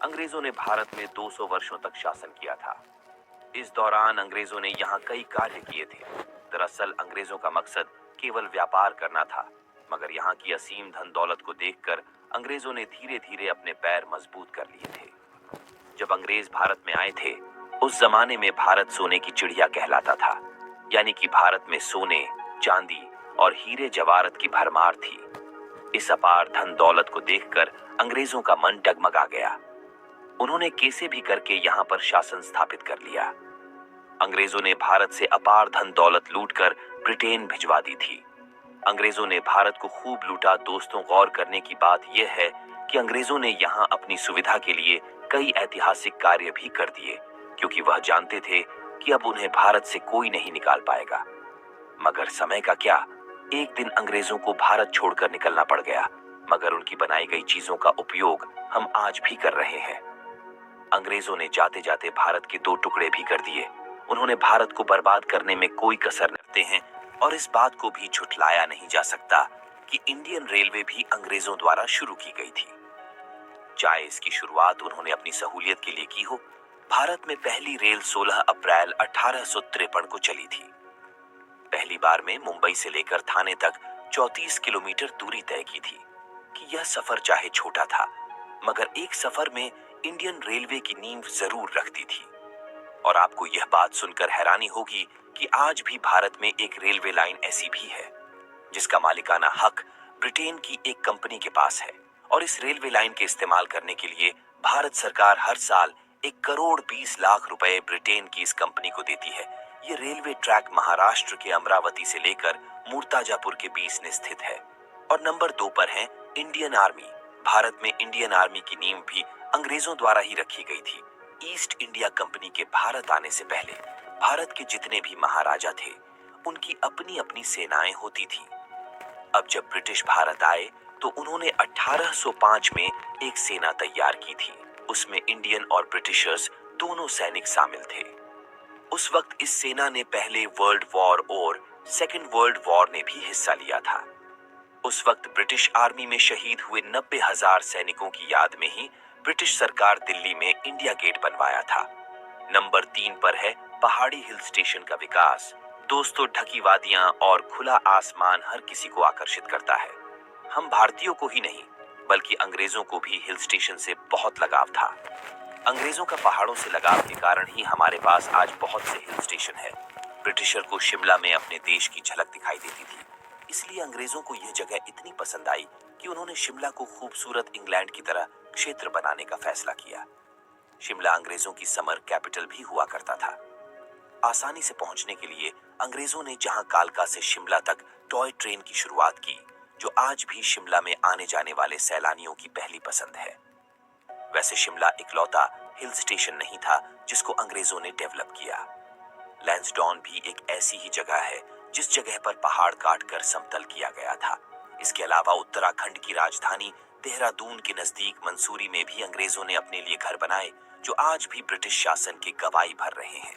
अंग्रेजों ने भारत में 200 वर्षों तक शासन किया था। इस दौरान अंग्रेजों ने यहाँ कई कार्य किए थे। दरअसल अंग्रेजों का मकसद केवल व्यापार करना था, मगर यहाँ की असीम धन दौलत को देखकर अंग्रेजों ने धीरे धीरे अपने पैर मजबूत कर लिए थे। जब अंग्रेज भारत में आए थे, उस जमाने में भारत सोने की चिड़िया कहलाता था, यानी कि भारत में सोने, चांदी और हीरे जवाहरात की भरमार थी। इस अपार धन दौलत को देखकर अंग्रेजों का मन डगमगा गया। उन्होंने कैसे भी करके यहाँ पर शासन स्थापित कर लिया। अंग्रेजों ने भारत से अपार धन दौलत लूटकर ब्रिटेन भिजवा दी थी। अंग्रेजों ने भारत को खूब लूटा। दोस्तों, गौर करने की बात यह है कि अंग्रेजों ने यहाँ अपनी सुविधा के लिए कई ऐतिहासिक कार्य भी कर दिए, क्योंकि वह जानते थे कि अब उन्हें भारत से कोई नहीं निकाल पाएगा। मगर समय का क्या, एक दिन अंग्रेजों को भारत छोड़कर निकलना पड़ गया, मगर उनकी बनाई गई चीजों का उपयोग हम आज भी कर रहे हैं। अंग्रेजों ने जाते जाते भारत के 2 टुकड़े भी कर दिए। उन्होंने भारत को बर्बाद करने में कोई कसर नहीं हैं, और इस बात को भी झुठलाया नहीं जा सकता कि इंडियन रेलवे भी अंग्रेजों द्वारा शुरू की गई थी। चाहे इसकी शुरुआत उन्होंने अपनी सहूलियत के लिए की हो, भारत में पहली रेल 16 अप्रैल 1853 को चली थी। पहली बार में मुंबई से लेकर थाने तक 34 किलोमीटर दूरी तय की थी। कि यह सफर चाहे छोटा था, मगर एक सफर में इंडियन रेलवे की नींव जरूर रखती थी। और आपको यह बात सुनकर हैरानी होगी कि आज भी भारत में एक रेलवे लाइन ऐसी भी है जिसका मालिकाना हक ब्रिटेन की एक कंपनी के पास है, और इस रेलवे लाइन के इस्तेमाल करने के लिए भारत सरकार हर साल 1,20,00,000 रुपए ब्रिटेन की इस कंपनी को देती है। ये रेलवे ट्रैक महाराष्ट्र के अमरावती से लेकर मूर्ताजापुर के बीच में स्थित है। और नंबर 2 पर है इंडियन आर्मी। भारत में इंडियन आर्मी की नींव भी अंग्रेजों द्वारा ही रखी गई थी। ईस्ट इंडिया कंपनी के भारत आने से पहले भारत के जितने भी महाराजा थे, उनकी अपनी अपनी सेनाएं होती थी। अब जब ब्रिटिश भारत आए तो उन्होंने 1805 में एक सेना तैयार की थी। उसमें इंडियन और ब्रिटिशर्स दोनों सैनिक शामिल थे। उस वक्त इस सेना ने पहले वर्ल्ड वॉर और सेकेंड वर्ल्ड वॉर ने भी हिस्सा लिया था। उस वक्त ब्रिटिश आर्मी में शहीद हुए 90,000 सैनिकों की याद में ही ब्रिटिश सरकार दिल्ली में इंडिया गेट बनवाया था। नंबर 3 पर है पहाड़ी हिल स्टेशन का विकास। दोस्तों, ढकी वादियां और खुला आसमान हर किसी को आकर्षित करता है। हम भारतीयों को ही नहीं, बल्कि अंग्रेजों को भी हिल स्टेशन से बहुत लगाव था। अंग्रेजों का पहाड़ों से लगाव के कारण ही हमारे पास आज बहुत से हिल स्टेशन है। ब्रिटिशर को शिमला में अपने देश की झलक दिखाई देती थी, इसलिए अंग्रेजों को यह जगह इतनी पसंद आई कि उन्होंने शिमला को खूबसूरत इंग्लैंड की तरह क्षेत्र बनाने का फैसला किया। शिमला अंग्रेजों की समर कैपिटल भी हुआ करता था। आसानी से पहुंचने के लिए अंग्रेजों ने जहां कालका से शिमला तक टॉय ट्रेन की शुरुआत की, जो आज भी शिमला में आने जाने वाले सैलानियों की पहली पसंद है। वैसे शिमला इकलौता हिल स्टेशन नहीं था जिसको अंग्रेजों ने डेवलप किया। लैंसडाउन भी एक ऐसी ही जगह है जिस जगह पर पहाड़ काटकर समतल किया गया था। इसके अलावा उत्तराखंड की राजधानी देहरादून के नजदीक मंसूरी में भी अंग्रेजों ने अपने लिए घर बनाए, जो आज भी ब्रिटिश शासन की गवाही भर रहे हैं।